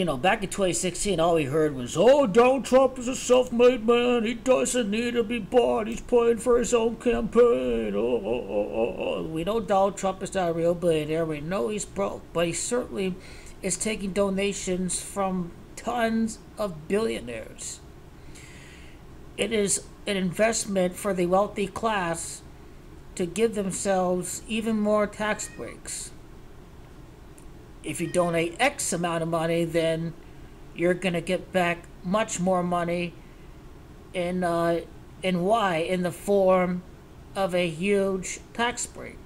back in 2016, all we heard was, oh, Donald Trump is a self-made man. He doesn't need to be bought. He's paying for his own campaign. We know Donald Trump is not a real billionaire. We know he's broke, but he certainly is taking donations from tons of billionaires. It is an investment for the wealthy class to give themselves even more tax breaks. If you donate X amount of money, then you're going to get back much more money in Y, in the form of a huge tax break.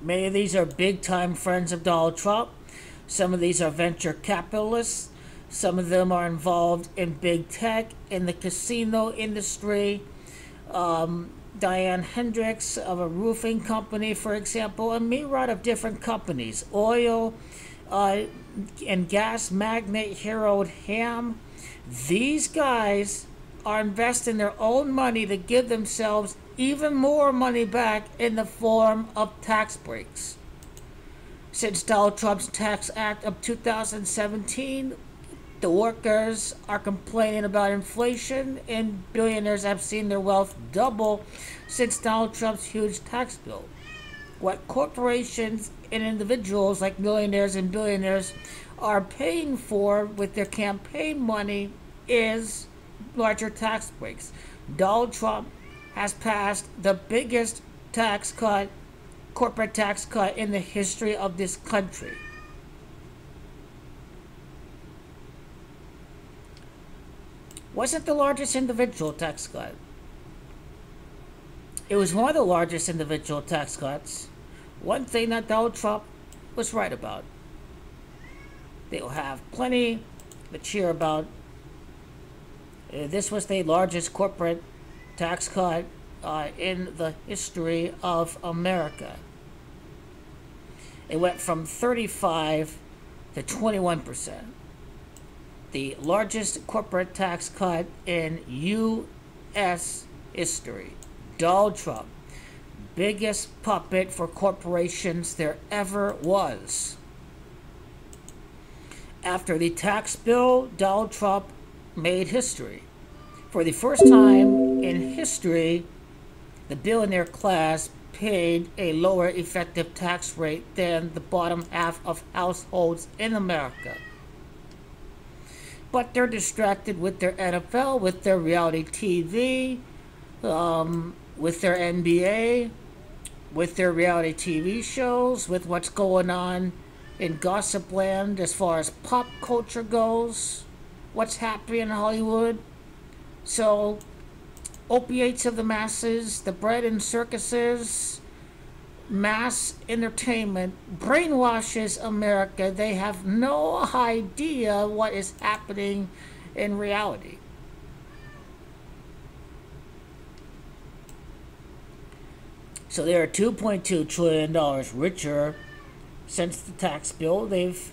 Many of these are big-time friends of Donald Trump. Some of these are venture capitalists. Some of them are involved in big tech, in the casino industry. Diane Hendricks of a roofing company, for example, a myriad of different companies. Oil and gas magnate Harold Hamm. These guys are investing their own money to give themselves even more money back in the form of tax breaks. Since Donald Trump's Tax Act of 2017, the workers are complaining about inflation, and billionaires have seen their wealth double since Donald Trump's huge tax bill. What corporations and individuals like millionaires and billionaires are paying for with their campaign money is larger tax breaks. Donald Trump has passed the biggest tax cut, corporate tax cut in the history of this country. Wasn't the largest individual tax cut. It was one of the largest individual tax cuts. One thing that Donald Trump was right about. They'll have plenty to cheer about. This was the largest corporate tax cut in the history of America. It went from 35 to 21%. The largest corporate tax cut in U.S. history. Donald Trump, biggest puppet for corporations there ever was. After the tax bill, Donald Trump made history. For the first time in history, the billionaire class paid a lower effective tax rate than the bottom half of households in America. But they're distracted with their NFL, with their reality TV, with their NBA, with their reality TV shows, with what's going on in gossip land as far as pop culture goes, what's happening in Hollywood. So, opiates of the masses, the bread and circuses, mass entertainment brainwashes America. They have no idea what is happening in reality. So they are $2.2 trillion richer since the tax bill. They've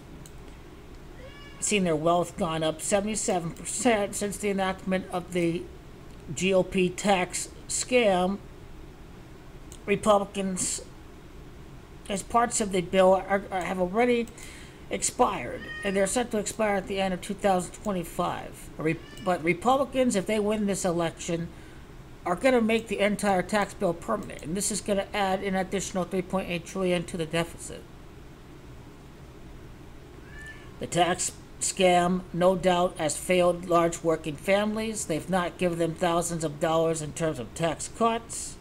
seen their wealth gone up 77% since the enactment of the GOP tax scam. Republicans, as parts of the bill have already expired, and they're set to expire at the end of 2025. But Republicans, if they win this election, are going to make the entire tax bill permanent, and this is going to add an additional $3.8 trillion to the deficit. The tax scam, no doubt, has failed large working families. They've not given them thousands of dollars in terms of tax cuts.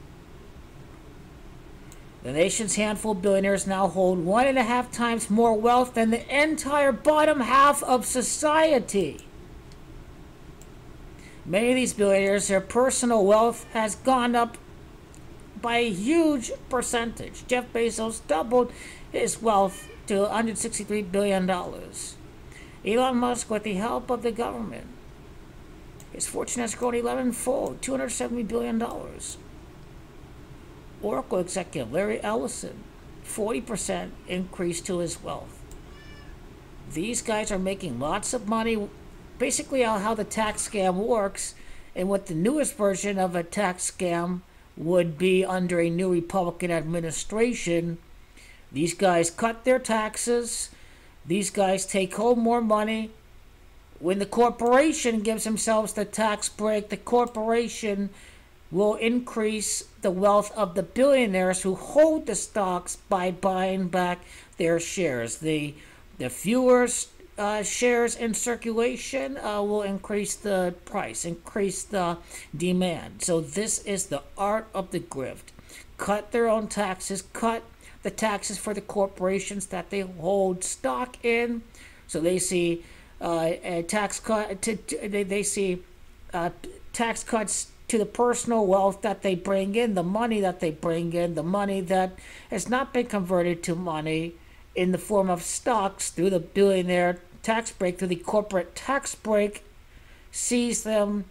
The nation's handful of billionaires now hold 1.5 times more wealth than the entire bottom half of society. Many of these billionaires, their personal wealth has gone up by a huge percentage. Jeff Bezos doubled his wealth to $163 billion. Elon Musk, with the help of the government, his fortune has grown 11-fold, $270 billion. Oracle executive Larry Ellison, 40% increase to his wealth. These guys are making lots of money. Basically how the tax scam works, and what the newest version of a tax scam would be under a new Republican administration. These guys cut their taxes. These guys take home more money. When the corporation gives themselves the tax break, the corporation will increase the wealth of the billionaires who hold the stocks by buying back their shares. The fewer shares in circulation will increase the price, increase the demand. So this is the art of the grift. Cut their own taxes, cut the taxes for the corporations that they hold stock in. So they see a tax cut. They see tax cuts to the personal wealth that they bring in, the money that they bring in, the money that has not been converted to money in the form of stocks through the billionaire tax break, through the corporate tax break, sees them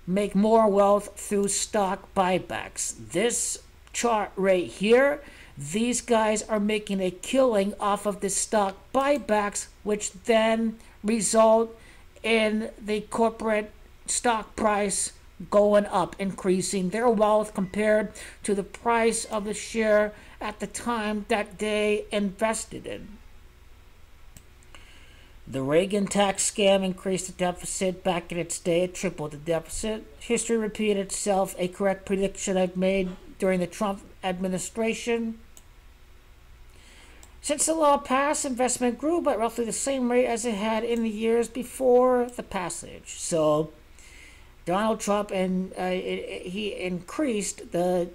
make more wealth through stock buybacks. This chart right here, these guys are making a killing off of the stock buybacks, which then result in the corporate stock price going up, increasing their wealth compared to the price of the share at the time that they invested in. The Reagan tax scam increased the deficit back in its day. It tripled the deficit. History repeated itself, a correct prediction I've made during the Trump administration. Since the law passed, investment grew by roughly the same rate as it had in the years before the passage. So Donald Trump he increased the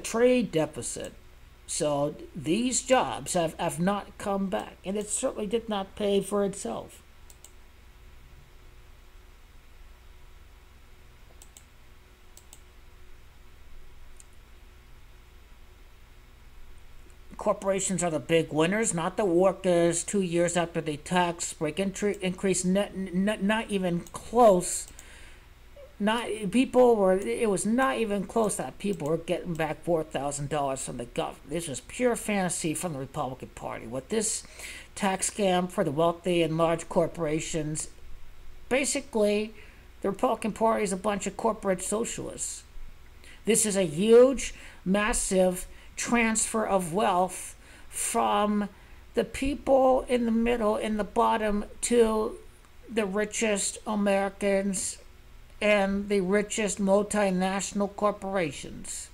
trade deficit. So these jobs have not come back, and it certainly did not pay for itself. Corporations are the big winners, not the workers. 2 years after the tax break increase, not even close. It was not even close that people were getting back $4,000 from the government. This was pure fantasy from the Republican Party. With this tax scam for the wealthy and large corporations, basically, the Republican Party is a bunch of corporate socialists. This is a huge, massive transfer of wealth from the people in the middle, in the bottom, to the richest Americans and the richest multinational corporations.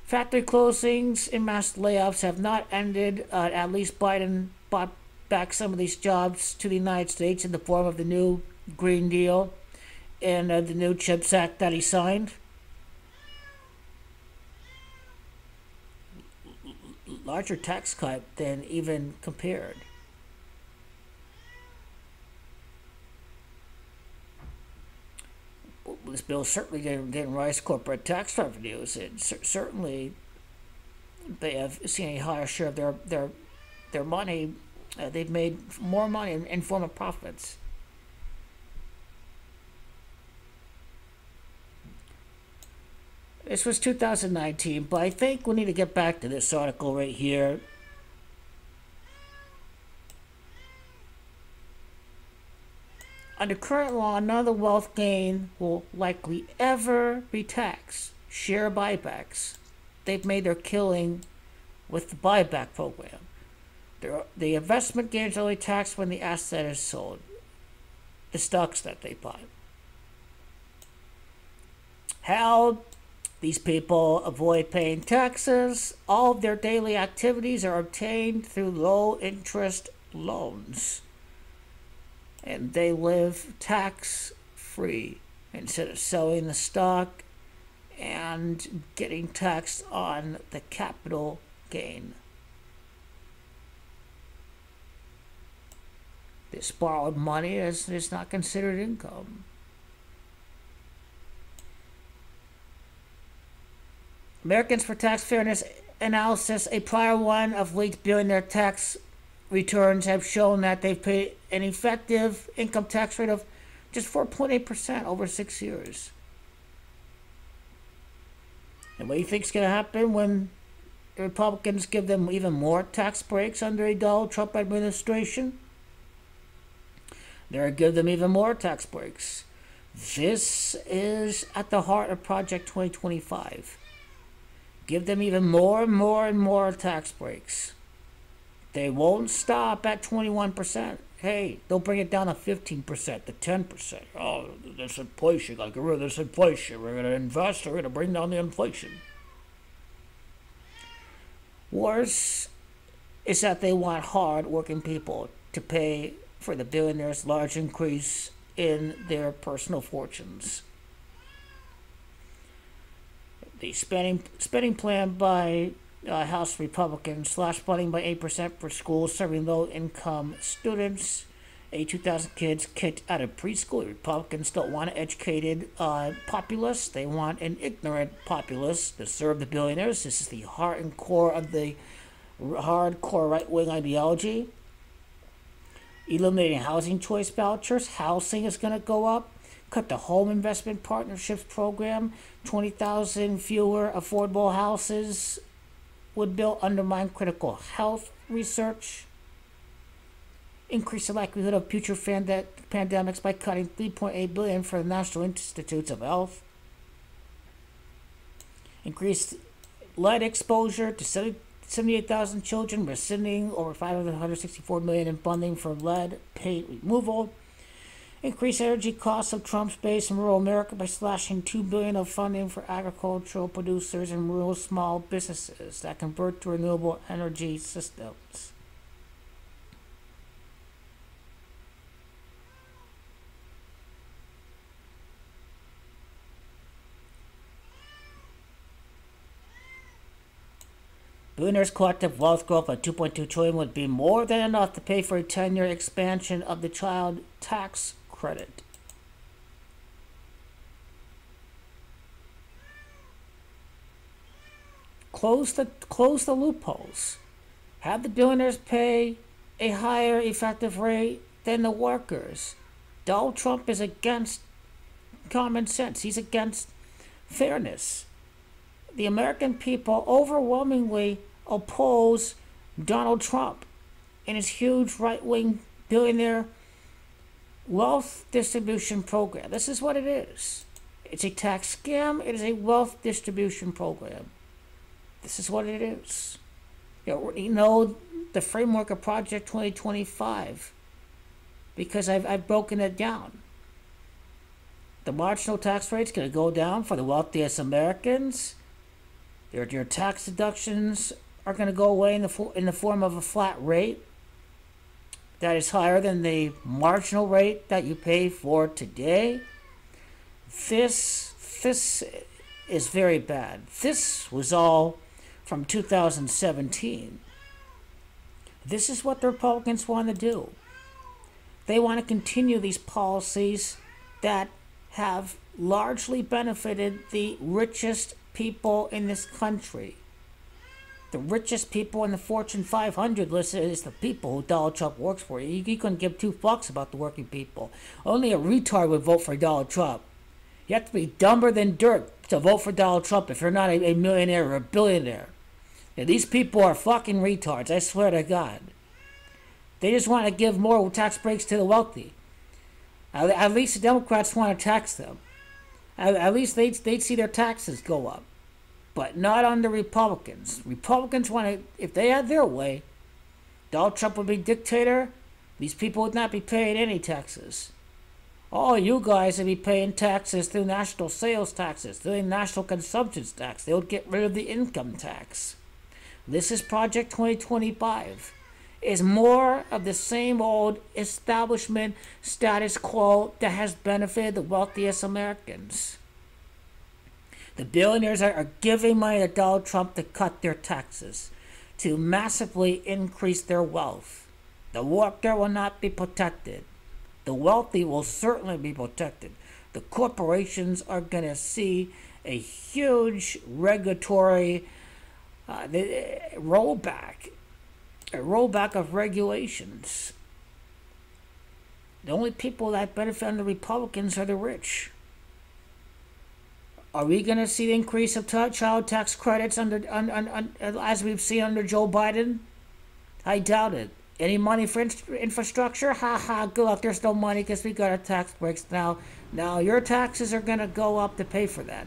Factory closings and mass layoffs have not ended. At least Biden bought back some of these jobs to the United States in the form of the new Green Deal and the new CHIPS Act that he signed. Larger tax cut than even compared. This bill certainly didn't rise corporate tax revenues. It certainly they have seen a higher share of their money. They've made more money in form of profits. This was 2019, but I think we need to get back to this article right here. Under current law, none of the wealth gain will likely ever be taxed. Share buybacks. They've made their killing with the buyback program. The investment gain is only taxed when the asset is sold. The stocks that they buy. How these people avoid paying taxes? All of their daily activities are obtained through low-interest loans. And they live tax-free instead of selling the stock and getting taxed on the capital gain. This borrowed money is not considered income. Americans for Tax Fairness Analysis, a prior one of leaked billionaire tax returns, have shown that they've paid an effective income tax rate of just 4.8% over 6 years. And what do you think is going to happen when the Republicans give them even more tax breaks under a Donald Trump administration? They're going to give them even more tax breaks. This is at the heart of Project 2025. Give them even more and more and more tax breaks. They won't stop at 21%. Hey, they'll bring it down to 15%, to 10%. Oh, this inflation, gotta get rid of this inflation. We're gonna invest, we're gonna bring down the inflation. Worse is that they want hard working people to pay for the billionaires' large increase in their personal fortunes. The spending plan by House Republicans slash funding by 8% for schools serving low-income students. 82,000 kids kicked out of preschool. Republicans don't want an educated populace. They want an ignorant populace to serve the billionaires. This is the heart and core of the hardcore right-wing ideology. Eliminating housing choice vouchers. Housing is going to go up. Cut the Home Investment Partnerships program. 20,000 fewer affordable houses would build, undermine critical health research. Increase the likelihood of future pandemics by cutting $3.8 billion for the National Institutes of Health. Increase lead exposure to 78,000 children, rescinding over $564 million in funding for lead paint removal. Increase energy costs of Trump's base in rural America by slashing $2 billion of funding for agricultural producers and rural small businesses that convert to renewable energy systems. Billionaires' collective wealth growth of $2.2 trillion would be more than enough to pay for a 10-year expansion of the child tax credit. Close the loopholes. Have the billionaires pay a higher effective rate than the workers. Donald Trump is against common sense. He's against fairness. The American people overwhelmingly oppose Donald Trump and his huge right-wing billionaire wealth distribution program. This is what it is. It's a tax scam. It is a wealth distribution program. This is what it is. You know the framework of Project 2025 because I've broken it down. The marginal tax rate's going to go down for the wealthiest Americans. Your tax deductions are going to go away in the form of a flat rate that is higher than the marginal rate that you pay for today. This is very bad. This was all from 2017. This is what the Republicans want to do. They want to continue these policies that have largely benefited the richest people in this country. The richest people in the Fortune 500 list is the people who Donald Trump works for. You couldn't give two fucks about the working people. Only a retard would vote for Donald Trump. You have to be dumber than dirt to vote for Donald Trump if you're not a millionaire or a billionaire. And these people are fucking retards, I swear to God. They just want to give more tax breaks to the wealthy. At least the Democrats want to tax them. At least they'd see their taxes go up. But not on the Republicans. Republicans want to, if they had their way, Donald Trump would be dictator. These people would not be paying any taxes. All you guys would be paying taxes through national sales taxes, through national consumption tax. They would get rid of the income tax. This is Project 2025. Is more of the same old establishment status quo that has benefited the wealthiest Americans. The billionaires are giving money to Donald Trump to cut their taxes, to massively increase their wealth. The worker will not be protected. The wealthy will certainly be protected. The corporations are going to see a huge regulatory rollback. A rollback of regulations. The only people that benefit from the Republicans are the rich. Are we going to see the increase of child tax credits as we've seen under Joe Biden? I doubt it. Any money for infrastructure? Ha ha, good luck. There's no money because we got our tax breaks now. Now your taxes are going to go up to pay for that.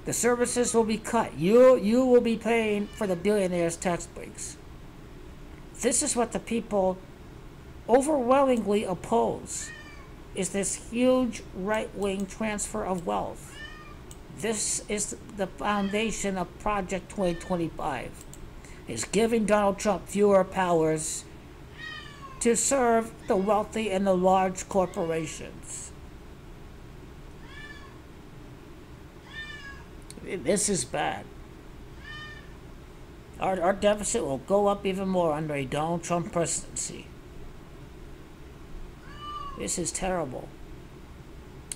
The services will be cut. You will be paying for the billionaires' tax breaks. This is what the people overwhelmingly oppose, is this huge right-wing transfer of wealth. This is the foundation of Project 2025, is giving Donald Trump fewer powers to serve the wealthy and the large corporations. This is bad. Our deficit will go up even more under a Donald Trump presidency. This is terrible.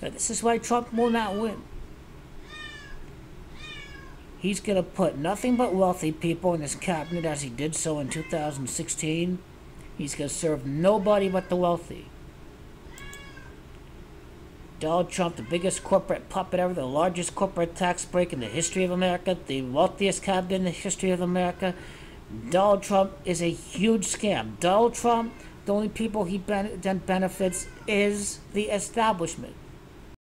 And this is why Trump will not win. He's going to put nothing but wealthy people in his cabinet, as he did so in 2016. He's going to serve nobody but the wealthy. Donald Trump, the biggest corporate puppet ever, the largest corporate tax break in the history of America, the wealthiest cabinet in the history of America. Donald Trump is a huge scam. Donald Trump, the only people he then benefits is the establishment.